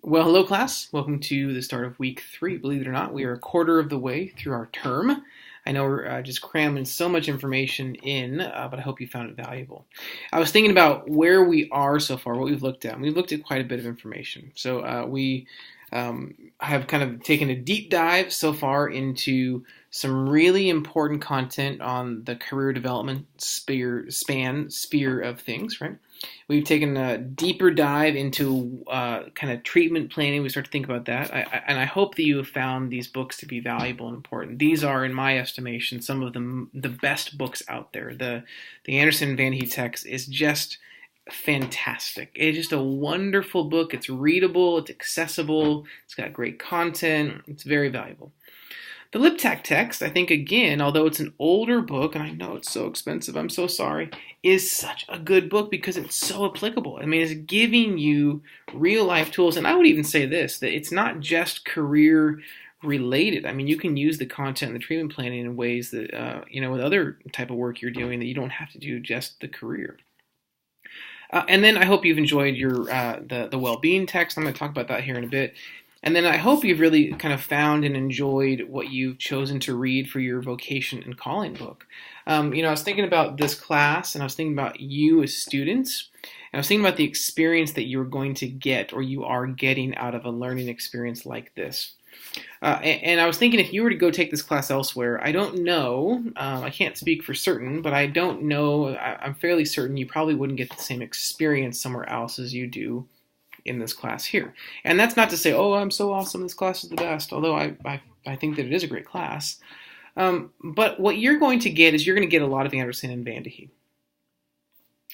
Well, hello, class. Welcome to the start of week 3. Believe it or not, we are a quarter of the way through our term. I know we're just cramming so much information in, but I hope you found it valuable. I was thinking about where we are so far, what we've looked at. We've looked at quite a bit of information. So we have kind of taken a deep dive so far into some really important content on the career development sphere of things, right? We've taken a deeper dive into kind of treatment planning. We start to think about that. And I hope that you have found these books to be valuable and important. These are, in my estimation, some of the best books out there. The Anderson Van He text is just fantastic. It's just a wonderful book. It's readable. It's accessible. It's got great content. It's very valuable. The Liptak text, I think, again, although it's an older book, and I know it's so expensive, I'm so sorry, is such a good book because it's so applicable. I mean, it's giving you real-life tools, and I would even say this, that it's not just career-related. I mean, you can use the content and the treatment planning in ways that, with other type of work you're doing that you don't have to do just the career. And then I hope you've enjoyed your the well-being text. I'm going to talk about that here in a bit. And then I hope you've really kind of found and enjoyed what you've chosen to read for your vocation and calling book. I was thinking about this class, and I was thinking about you as students, and I was thinking about the experience that you're going to get or you are getting out of a learning experience like this. And I was thinking if you were to go take this class elsewhere, I don't know, I can't speak for certain, but I don't know, I'm fairly certain you probably wouldn't get the same experience somewhere else as you do in this class here. And that's not to say, oh, I'm so awesome, this class is the best, although I think that it is a great class. But what you're going to get is you're going to get a lot of Anderson and Van He.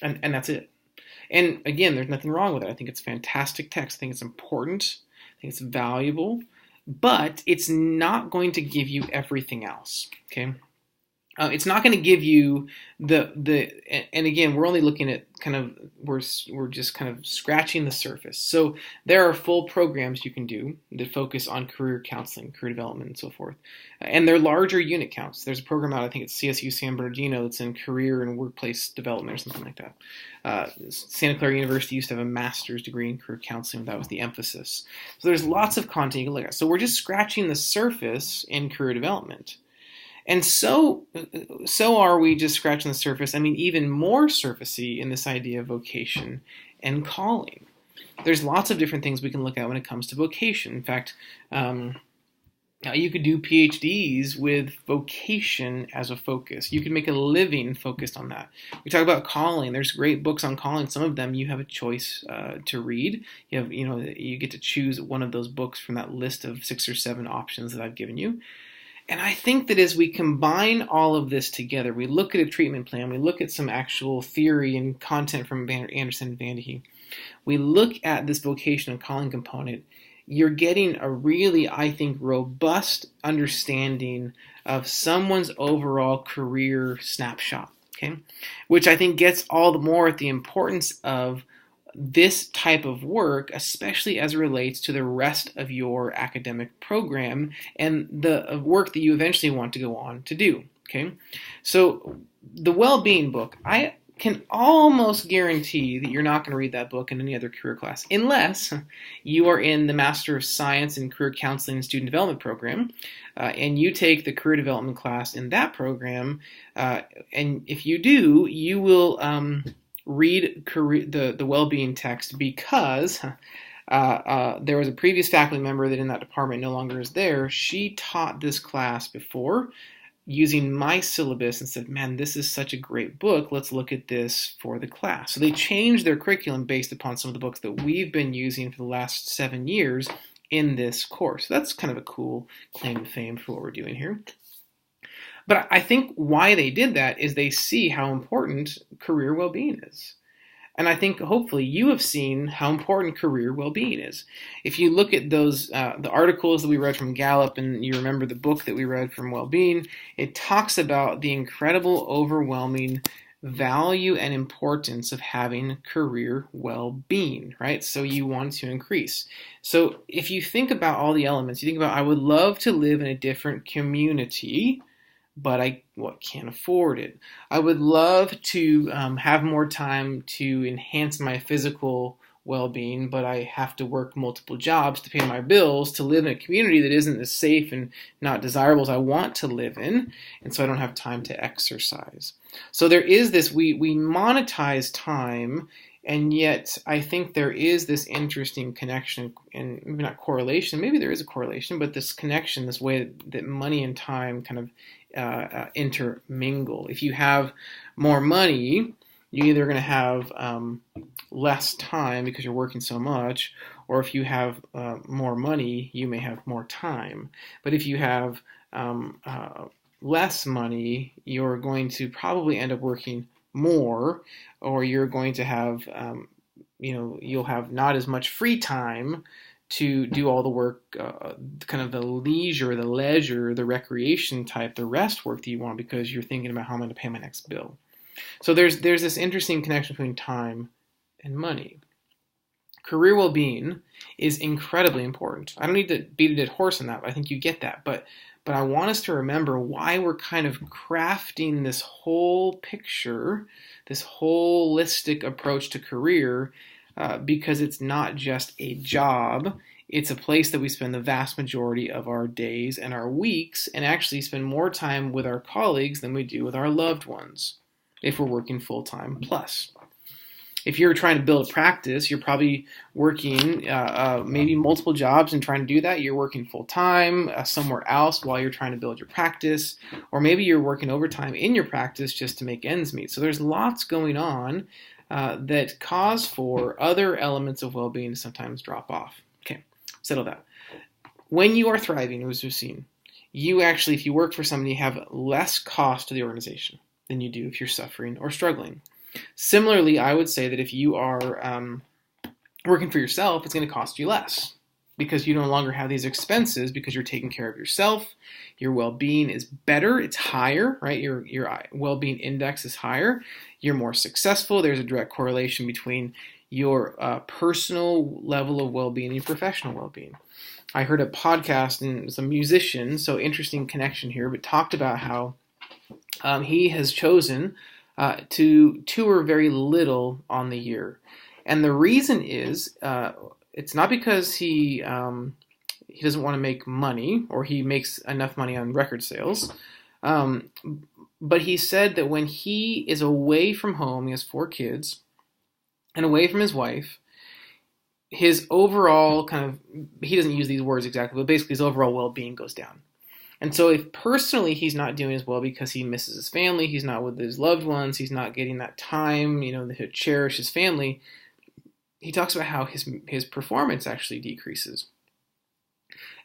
And that's it. And again, there's nothing wrong with it. I think it's fantastic text. I think it's important. I think it's valuable. But it's not going to give you everything else, okay? It's not going to give you and again, we're only looking at we're just kind of scratching the surface. So there are full programs you can do that focus on career counseling, career development, and so forth. And they're larger unit counts. There's a program out, I think it's CSU San Bernardino, that's in career and workplace development or something like that. Santa Clara University used to have a master's degree in career counseling. That was the emphasis. So there's lots of content you can look at. So we're just scratching the surface in career development. And so are we just scratching the surface, I mean, even more surfacey in this idea of vocation and calling. There's lots of different things we can look at when it comes to vocation. In fact, you could do PhDs with vocation as a focus. You could make a living focused on that. We talk about calling. There's great books on calling. Some of them you have a choice to read. You get to choose one of those books from that list of 6 or 7 options that I've given you. And I think that as we combine all of this together, we look at a treatment plan, we look at some actual theory and content from Anderson and Van He, we look at this vocation and calling component, you're getting a really, I think, robust understanding of someone's overall career snapshot, okay? Which I think gets all the more at the importance of this type of work, especially as it relates to the rest of your academic program and the work that you eventually want to go on to do, okay? So the well-being book, I can almost guarantee that you're not going to read that book in any other career class unless you are in the Master of Science in Career Counseling and Student Development program, and you take the career development class in that program, and if you do, you will read the well-being text because there was a previous faculty member that in that department no longer is there. She taught this class before using my syllabus and said, man, this is such a great book. Let's look at this for the class. So they changed their curriculum based upon some of the books that we've been using for the last 7 years in this course. That's kind of a cool claim to fame for what we're doing here. But I think why they did that is they see how important career well-being is. And I think hopefully you have seen how important career well-being is. If you look at those the articles that we read from Gallup and you remember the book that we read from Well-Being, it talks about the incredible, overwhelming value and importance of having career well-being, right? So you want to increase. So if you think about all the elements, you think about, I would love to live in a different community, but I can't afford it. I would love to have more time to enhance my physical well-being, but I have to work multiple jobs to pay my bills to live in a community that isn't as safe and not desirable as I want to live in, and so I don't have time to exercise. So there is this, we monetize time, and yet I think there is this interesting connection, and maybe not correlation, maybe there is a correlation, but this connection, this way that money and time kind of intermingle. If you have more money, you're either going to have less time because you're working so much, or if you have more money, you may have more time. But if you have less money, you're going to probably end up working more, or you're going to have, you'll have not as much free time to do all the work, kind of the leisure, the recreation type, the rest work that you want, because you're thinking about how I'm going to pay my next bill. So there's this interesting connection between time and money. Career well-being is incredibly important. I don't need to beat a dead horse on that. I think you get that. But I want us to remember why we're kind of crafting this whole picture, this holistic approach to career, because it's not just a job. It's a place that we spend the vast majority of our days and our weeks, and actually spend more time with our colleagues than we do with our loved ones, if we're working full-time plus. If you're trying to build a practice, you're probably working maybe multiple jobs and trying to do that. You're working full-time somewhere else while you're trying to build your practice, or maybe you're working overtime in your practice just to make ends meet. So there's lots going on that cause for other elements of well-being to sometimes drop off. Okay, settle that. When you are thriving, as we've seen, you actually, if you work for somebody, have less cost to the organization than you do if you're suffering or struggling. Similarly, I would say that if you are working for yourself, it's going to cost you less because you no longer have these expenses because you're taking care of yourself. Your well-being is better. It's higher, right? Your well-being index is higher. You're more successful. There's a direct correlation between your personal level of well-being and your professional well-being. I heard a podcast, and it was a musician, so interesting connection here, but talked about how he has chosen to tour very little on the year. And the reason is, it's not because he doesn't want to make money, or he makes enough money on record sales, but he said that when he is away from home, he has 4 kids, and away from his wife, his overall kind of, he doesn't use these words exactly, but basically his overall well-being goes down. And so if personally he's not doing as well because he misses his family, he's not with his loved ones, he's not getting that time, to cherish his family, he talks about how his performance actually decreases.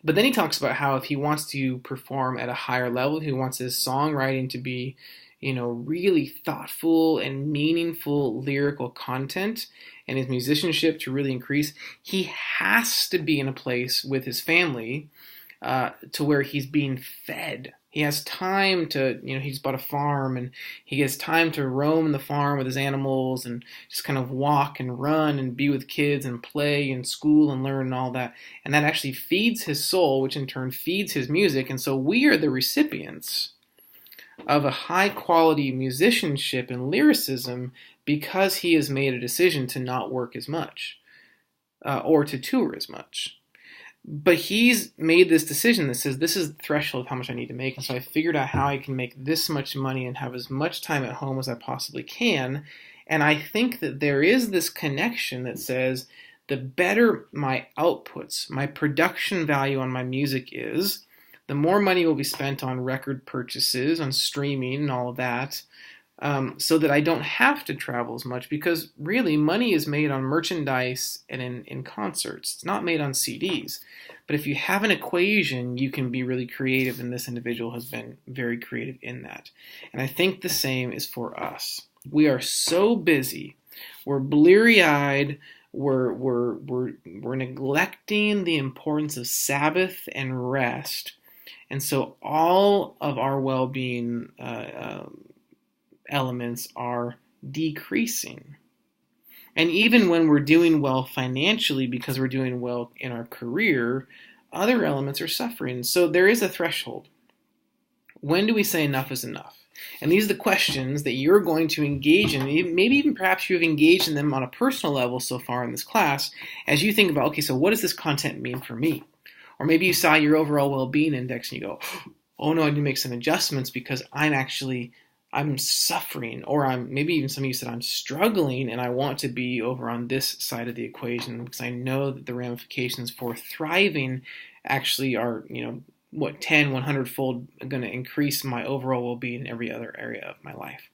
But then he talks about how if he wants to perform at a higher level, if he wants his songwriting to be, really thoughtful and meaningful lyrical content, and his musicianship to really increase, he has to be in a place with his family to where he's being fed. He has time to, he's bought a farm, and he has time to roam the farm with his animals and just kind of walk and run and be with kids and play and school and learn and all that. And that actually feeds his soul, which in turn feeds his music. And so we are the recipients of a high quality musicianship and lyricism because he has made a decision to not work as much or to tour as much. But he's made this decision that says, this is the threshold of how much I need to make. And so I figured out how I can make this much money and have as much time at home as I possibly can. And I think that there is this connection that says, the better my outputs, my production value on my music is, the more money will be spent on record purchases, on streaming and all of that, so that I don't have to travel as much, because really money is made on merchandise and in concerts. It's not made on CDs. But if you have an equation, you can be really creative, and this individual has been very creative in that. And I think the same is for us. We are so busy. We're bleary-eyed. We're neglecting the importance of Sabbath and rest. And so all of our well-being elements are decreasing. And even when we're doing well financially because we're doing well in our career, other elements are suffering. So there is a threshold. When do we say enough is enough? And these are the questions that you're going to engage in. Maybe even perhaps you've engaged in them on a personal level so far in this class as you think about, okay, so what does this content mean for me? Or maybe you saw your overall well-being index and you go, oh no, I need to make some adjustments because I'm suffering, or maybe even some of you said I'm struggling and I want to be over on this side of the equation because I know that the ramifications for thriving actually are, 10, 100-fold going to increase my overall well-being in every other area of my life.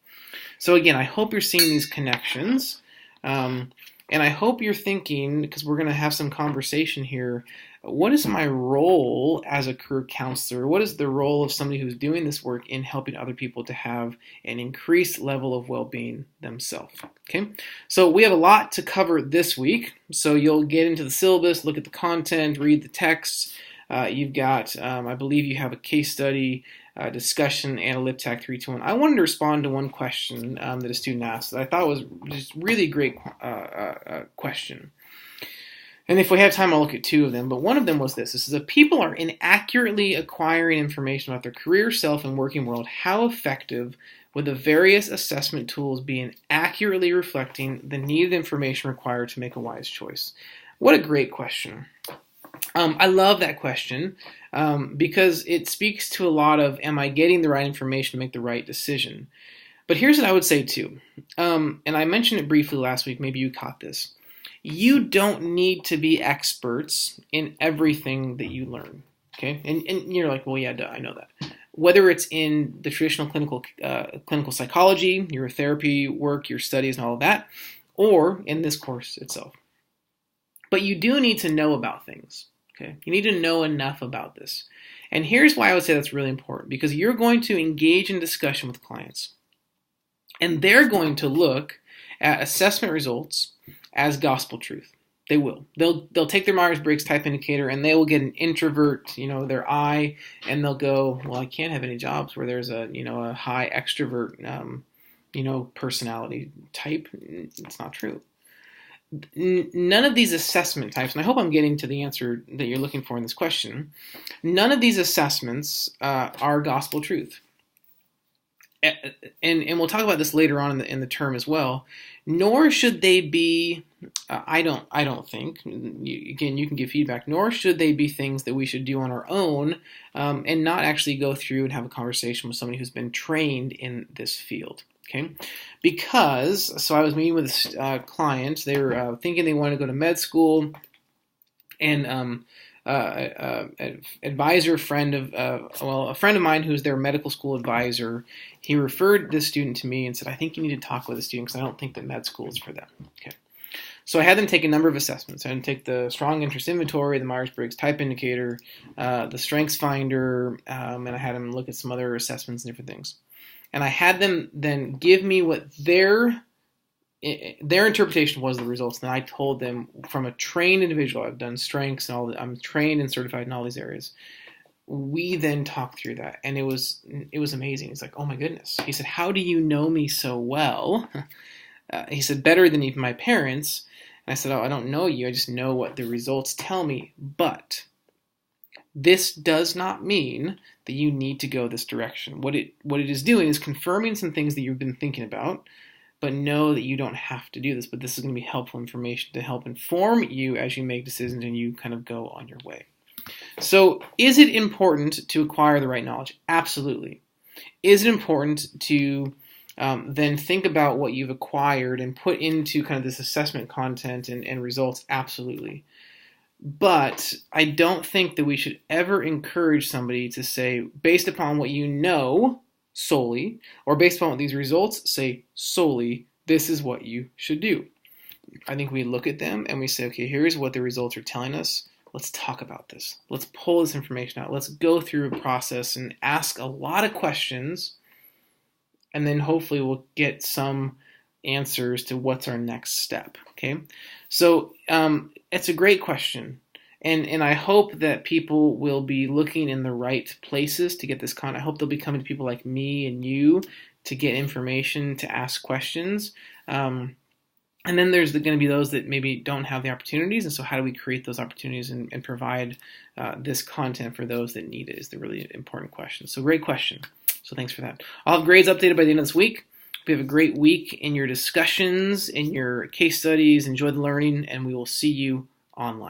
So again, I hope you're seeing these connections. And I hope you're thinking, because we're going to have some conversation here, what is my role as a career counselor? What is the role of somebody who's doing this work in helping other people to have an increased level of well-being themselves? Okay, so we have a lot to cover this week. So you'll get into the syllabus, look at the content, read the texts. You've got, I believe you have a case study, discussion, and a LibTac 321. I wanted to respond to one question that a student asked that I thought was just really great question. And if we have time, I'll look at two of them. But one of them was this. This is, if people are inaccurately acquiring information about their career, self, and working world, how effective would the various assessment tools be in accurately reflecting the needed information required to make a wise choice? What a great question. I love that question because it speaks to a lot of, am I getting the right information to make the right decision? But here's what I would say too. And I mentioned it briefly last week. Maybe you caught this. You don't need to be experts in everything that you learn. Okay, and you're like, well, yeah, duh, I know that. Whether it's in the traditional clinical psychology, your therapy work, your studies, and all of that, or in this course itself. But you do need to know about things. Okay, you need to know enough about this. And here's why I would say that's really important, because you're going to engage in discussion with clients, and they're going to look at assessment results as gospel truth. They will. They'll take their Myers-Briggs type indicator and they will get an introvert, their eye, and they'll go, well, I can't have any jobs where there's a high extrovert, personality type. It's not true. None of these assessment types, and I hope I'm getting to the answer that you're looking for in this question, none of these assessments are gospel truth. And we'll talk about this later on in the term as well. Nor should they be, I don't think. You can give feedback. Nor should they be things that we should do on our own, and not actually go through and have a conversation with somebody who's been trained in this field. Okay, because I was meeting with a client. They were thinking they wanted to go to med school, and a friend of mine who's their medical school advisor, he referred this student to me and said, I think you need to talk with the student because I don't think that med school is for them. Okay. So I had them take a number of assessments. I had them take the strong interest inventory, the Myers-Briggs type indicator, the strengths finder, and I had them look at some other assessments and different things. And I had them then give me what their interpretation was of the results, and I told them from a trained individual, I've done strengths and all that, I'm trained and certified in all these areas. We then talked through that, and it was amazing. It's like, oh my goodness. He said, how do you know me so well? He said, better than even my parents. And I said, oh, I don't know you. I just know what the results tell me. But this does not mean that you need to go this direction. What it is doing is confirming some things that you've been thinking about, but know that you don't have to do this. But this is going to be helpful information to help inform you as you make decisions and you kind of go on your way. So is it important to acquire the right knowledge? Absolutely. Is it important to then think about what you've acquired and put into kind of this assessment content and results? Absolutely. But I don't think that we should ever encourage somebody to say, based upon what you know solely, or based upon what these results say solely, this is what you should do. I think we look at them and we say, okay, here's what the results are telling us. Let's talk about this. Let's pull this information out. Let's go through a process and ask a lot of questions, and then hopefully we'll get some answers to what's our next step. Okay, so it's a great question, and I hope that people will be looking in the right places to get this content. I hope they'll be coming to people like me and you to get information, to ask questions. And then there's going to be those that maybe don't have the opportunities, and so how do we create those opportunities and provide this content for those that need it is the really important question. So great question. So thanks for that. I'll have grades updated by the end of this week. Hope you have a great week in your discussions, in your case studies. Enjoy the learning, and we will see you online.